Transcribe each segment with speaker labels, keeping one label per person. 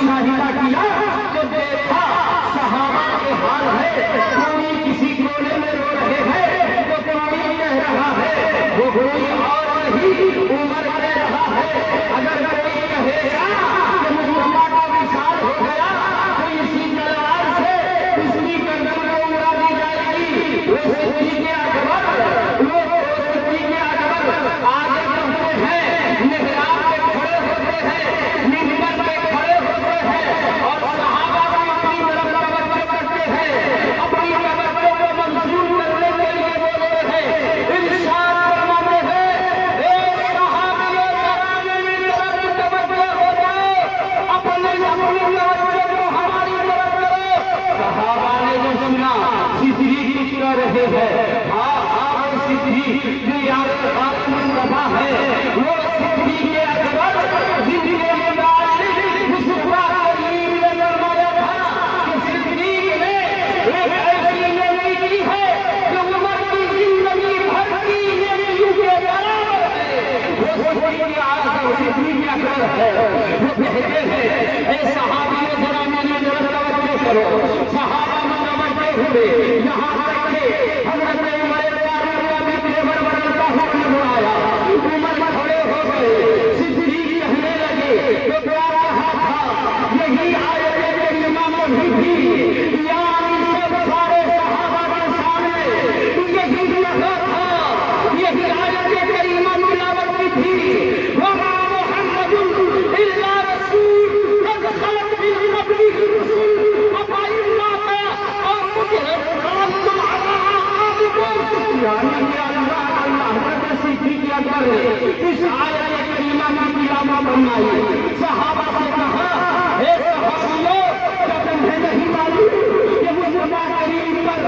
Speaker 1: مشاہدہ کیا تو دیکھا صحابہ کے حال ہے، کوئی کسی کونے میں رو رہے ہیں تو کوئی کہہ رہا ہے وہ کوئی اور نہیں عمر کہہ رہا ہے۔ اگر کوئی کہے گا کہ مصطفیٰ کا وصال ہو گیا تو اسی تلوار سے اس کی گردن کو اڑا دی جائے گی۔ وہ صدیق اکبر آگے بڑھتے ہیں، محراب پہ کھڑے ہوتے ہیں، منبر پہ کھڑے ہوتے ہیں اور صحابہ کو اپنی طرف توجہ کرتے ہیں، اپنی توجہ کو منظور کرنے کے لیے بولتے ہیں، ارشاد فرماتے ہیں اے صحابیوں ذرا میری طرف توجہ ہو جاؤ، اپنی توجہ کو ہماری طرف کرو۔ صحابہ نے جو سنا صدیق کہہ رہے ہیں، صدیق جو یار مصطفیٰ ہے وہ صدیق اکبر زندگی میں مصطفیٰ کریم نے فرمایا تھا کہ صدیق نے ایک ایسی نیکی کی ہے جو عمر کی زندگی بھر کی نیکیوں کے برابر ہے۔ وہ صدیق اکبر ہے، وہ کہتے ہیں اے صحابیوں ذرا میری طرف توجہ کرو۔ صحابہ متوجہ ہوئے، یہاں تک کہ حضرت عمر کھڑے ہو گئے، صدیق کہنے لگے تو پیارا رہا تھا یہی آیت کریمہ میں بھی یعنی سب سارے صحابہ کے سامنے یہی لگا تھا، یہی آیت کریمہ تلاوت کی تھی، وما محمد الا رسول قد خلت من قبلہ الرسل افإن مات أو قتل انقلبتم على أعقابكم۔ یعنی کہ اللہ اس آیت کریمہ میں تلاوت فرمائی، صحابہ سے کہا اے صحابیوں کیا تمہیں نہیں معلوم کہ مصطفیٰ کریم پر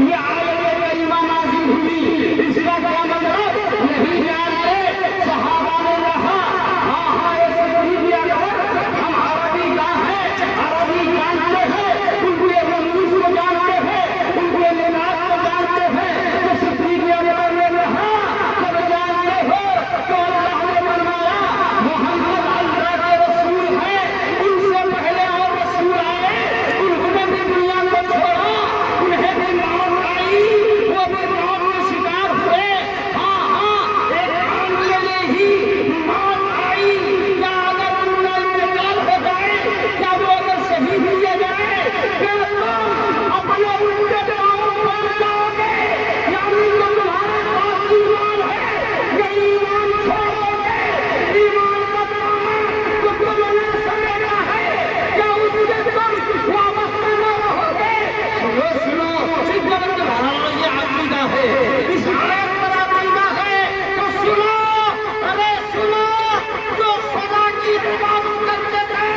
Speaker 1: یہ آیت کریمہ نازل ہوئی، اس کا کیا مطلب نہیں جانتے؟ صحابہ نے کہا ہاں ہاں اے صدیق اکبر ہم عربی جان ہیں، عربی جانتے ہیں، ان کے رموز کو جانتے ہیں، ان کے لباس کو جانتے ہیں۔ تو صدیق اکبر نے کہا تو اللہ نے فرمایا محمد اللہ کے رسول ہیں، ان سے پہلے اور رسول آئے، انہوں نے بھی دنیا کو چھوڑا، انہیں بھی موت آئی، وہ بھی موت کے شکار ہوئے۔ ہاں ہاں ایک کام کے لیے ہی موت آئی، کیا اگر ان کا انتقال ہو جائے، کیا وہ اگر شہید کیے جائے پھر تم اپنے ان کے پاؤں پر جاؤ گے؟ یعنی جو تمہارے پاس ایمان ہے یہ ایمان چھوڑو گے؟ ایمان کا دامن جو تم نے سمیٹا ہے کیا اس سے تم وابستہ نہ رہو گے؟ سنو جب تمہارا یہ عقیدہ ہے، اس آیت پر عقیدہ ہے تو سنو، ارے سنو، جو خدا کی عبادت کرتے تھے،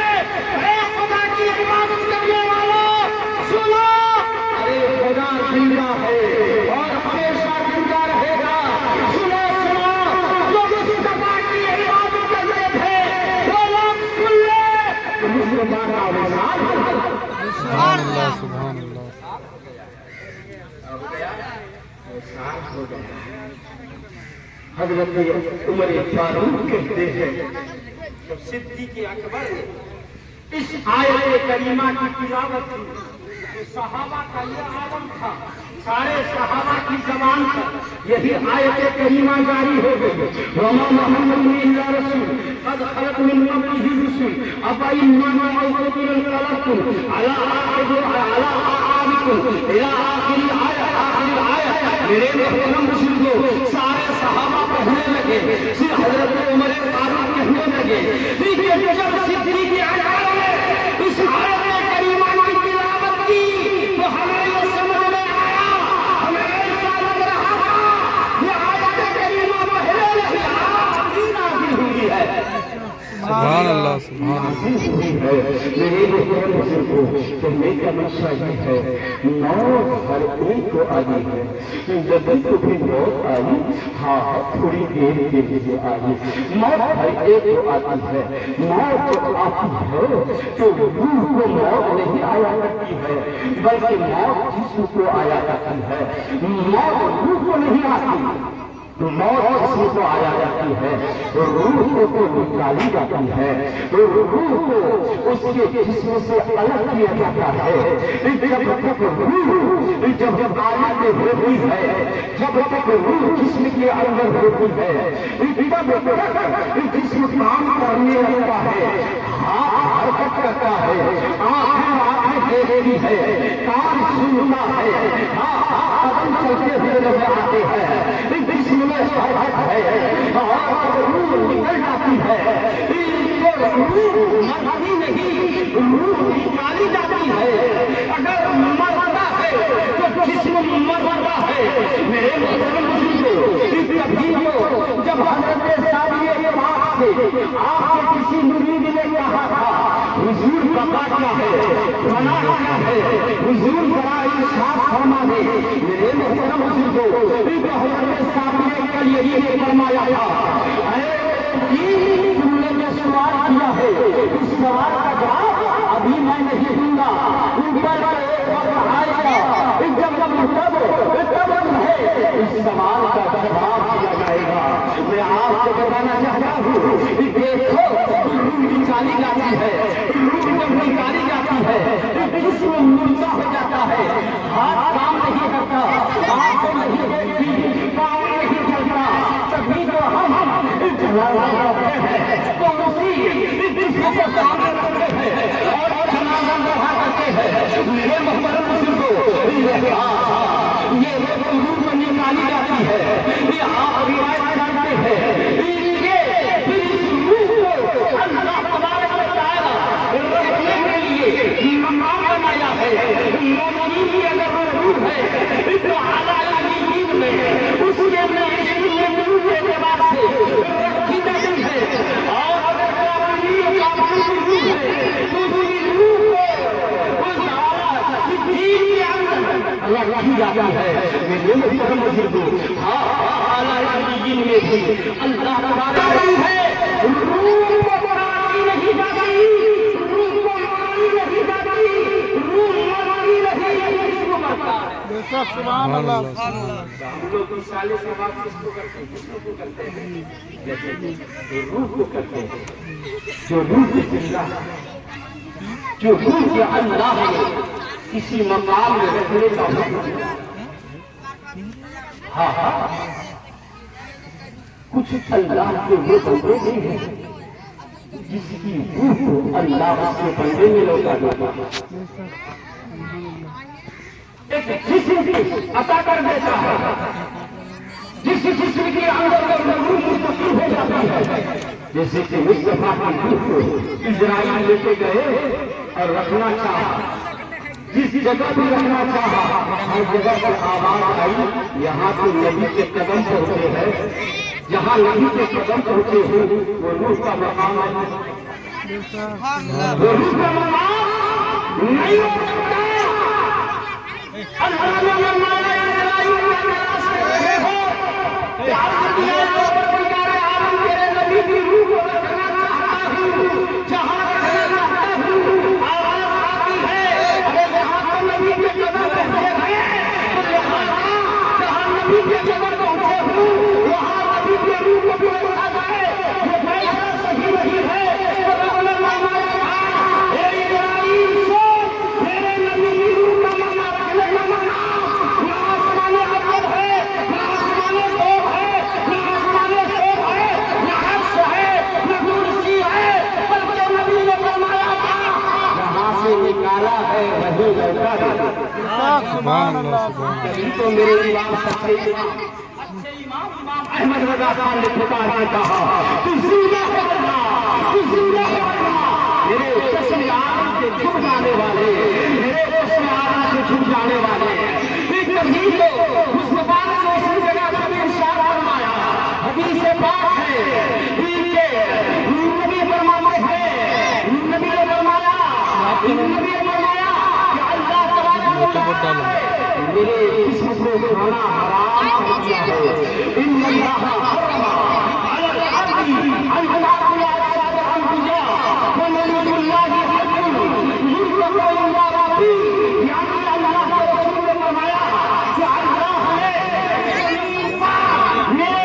Speaker 1: اے خدا کی عبادت کرنے والوں سنو، ارے خدا زندہ ہے اور ہمیشہ زندہ رہے گا۔ سنو سنو، جو مصطفیٰ کی عبادت کرتے تھے وہ لوگ سن لے کہ مصطفیٰ کا وصال ہو گیا۔
Speaker 2: سبحان اللہ سبحان اللہ۔
Speaker 1: حضرت عمر فاروق کہتے ہیں جب صدیق اکبر نے اس آیت کریمہ کی تلاوت کی تو صحابہ کا یہ عالم تھا، سارے صحابہ کی زبان پر یہی آیت کریمہ جاری ہو گئی، وما محمد الا رسول قد خلت من قبلہ الرسل افإن مات أو قتل انقلبتم على أعقابكم إلى آخر الآیہ۔ میرے محترم بزرگوں، سارے صحابہ پڑھنے لگے، پھر حضرت عمر فاروق کہنے لگے کہ جب صدیق اکبر نے اس آیت کریمہ کی تلاوت کی تو ہمیں یہ سمجھ میں آیا، ہمیں ایسا لگ رہا تھا یہ آیت کریمہ پہلے نہیں آج نازل ہوئی ہے۔
Speaker 2: سبحان اللہ سبحان اللہ۔
Speaker 1: میرے محترم بزرگوں، کہنے کا مقصد یہ ہے موت ہر ایک کو آئی ہے، جب کو بھی موت آئی ہاں تھوڑی دیر کے لیے آئی، موت ہر ایک کو آتی ہے۔ موت جب آتی ہے تو روح کو موت نہیں آیا کرتی ہے بلکہ موت جسم کو آیا کرتی ہے، موت روح کو نہیں آتی۔ تو موت جسم کو آ جاتی ہے، روح کو نکالی جاتی ہے، روح کو اس کے جسم سے الگ کیا جاتا ہے۔ جب تک روح جب عالم میں ہوتی ہے، جب تک روح جسم کے اندر ہوتی ہے، تب تک جسم کام کرنے لگتا ہے، ہاتھ حرکت کرتا ہے، آنکھیں دیکھتی ہے، کان سنتا ہے، قدم چلتے ہوئے نظر آتے ہیں، جسم میں حرکت ہے اور روح نکل جاتی ہے۔ روح مرتی نہیں، روح نکالی جاتی ہے۔ اگر مرتا ہے تو جسم مرتا ہے۔ میرے محترم بزرگوں، کبھی تو جب حضرت ساویہ پاک سے آپ کے کسی مرید نے کہا تھا حضور بقا کیا ہے، فنا کیا ہے، حضور ذرا ارشاد فرما دے۔ میرے محترم بزرگوں، حضرت ساویہ کا یہی فرمایا تھا، اے تم نے جو سوال کیا ہے اس سوال کا جواب ابھی میں نہیں دوں گا، اوپر ایک وقت آئے گا جب تمہیں اس سوال کا جواب دیا جائے گا۔ میں آپ کو بتانا چاہتا ہوں، دیکھو روح نکالی جاتی ہے، روح جب نکالی جاتی ہے جسم مردہ ہو جاتا ہے، ہاتھ کام نہیں کرتا، آنکھیں نہیں دیکھتی، پاؤں نہیں چلتا، تبھی تو ہم جنازہ پڑھتے ہیں، تو اسی جسم کو سامنے رکھتے ہیں اور جنازہ پڑھا کرتے ہیں۔ میرے محترم بزرگوں، یہ روح میں نکالی جاتی ہے، یہ آپ روایت کرتے ہیں، اللہ تبارک و تعالی رکھنے کے لیے مقام بنایا ہے۔ مومنین کی اگر وہ روح ہے تو اعلیٰ علیین میں اس کے روح کے اعتبار سے رکھی جاتی ہے، اور اگر کافرین کا روح ہے تو اس کی روح کو اس اعلیٰ صدیق کے اندر رکھی جاتی ہے۔ میرے محترم بزرگوں، اعلیٰ علیین میں بھی اللہ تبارک ہے، روح کو مرائی نہیں جاتی، روح کو مرائی نہیں جاتی، روح مرائی نہیں، اس کو مرتا ہے۔
Speaker 2: سبحان اللہ سبحان اللہ۔
Speaker 1: ہم لوگ مثال ثواب کس کو کرتے ہیں، کس کو کرتے ہیں؟ جو روح کو کرتے ہیں، جو روح کی زندہ ہے، جو روح کے اللہ ہے، کسی مقام میں رکھنے کا حکم۔ ہاں ہاں، کچھ اللہ کے وہ بندے بھی ہیں جس کی روح کو اللہ اس کے بندے میں لوٹا دیتا ہے، ایک جسم کی عطا کر دیتا ہے، جس جسم کے اندر روح منتقل ہو جاتی ہے۔ جیسے کہ مصطفیٰ کی روح کو اسرائیل لے کے گئے اور رکھنا چاہا، جس جگہ بھی رکھنا چاہا ہر جگہ سے آواز آئی، یہاں تو نبی کے قدم پہنچے ہیں، جہاں نبی کے قدم پہنچے ہیں وہ روح کا مقام ہے، وہ روح کا مقام نہیں ہو سکتا۔ اللہ نے فرمایا تیرے نبی کی روح کو رکھنا چاہتا ہوں، جہاں رکھنا چاہتا ہوں، آواز آتی ہے ارے یہاں تو نبی کے قدم پہنچے ہیں، جہاں نبی کے قدم پہنچے ہوں وہاں نبی کے روح کو بھی رکھا جائے، یہ فیصلہ صحیح نہیں ہے۔ میرے نبی کی روح کا معنی رکھنے کا معنی نہ آسمان اول ہے، نہ آسمان دو ہے، نہ آسمان سب ہے، نہ عرش ہے، نہ کرسی ہے، بلکہ نبی نے فرمایا تھا جہاں سے نکالا ہے وہی لوٹا ہے۔
Speaker 2: سبحان اللہ سبحان اللہ۔
Speaker 1: کبھی تو میرے امام سچے امام احمد رضا خان نے پکار کے کہا تو زندہ ہے اللہ، تو زندہ ہے اللہ۔ میرے چشم آنکھ سے جھک جانے والے، میرے چشم آنکھ سے جھک جانے والے، کبھی تو مصطفیٰ نے دوسری جگہ پر بھی ارشاد فرمایا، حدیث پاک ہے، نبی فرماتے ہیں، نبی نے فرمایا کہ اللہ تبارک و تعالی میرے جسم کو کھانا حرام کر دیا ہے۔ ان اللہ حرم علی العبد ان یاکل اجساد الانبیاء ومن اللہ حق یرزق الا ربی، یعنی اللہ کے رسول نے فرمایا کہ اللہ نے میرے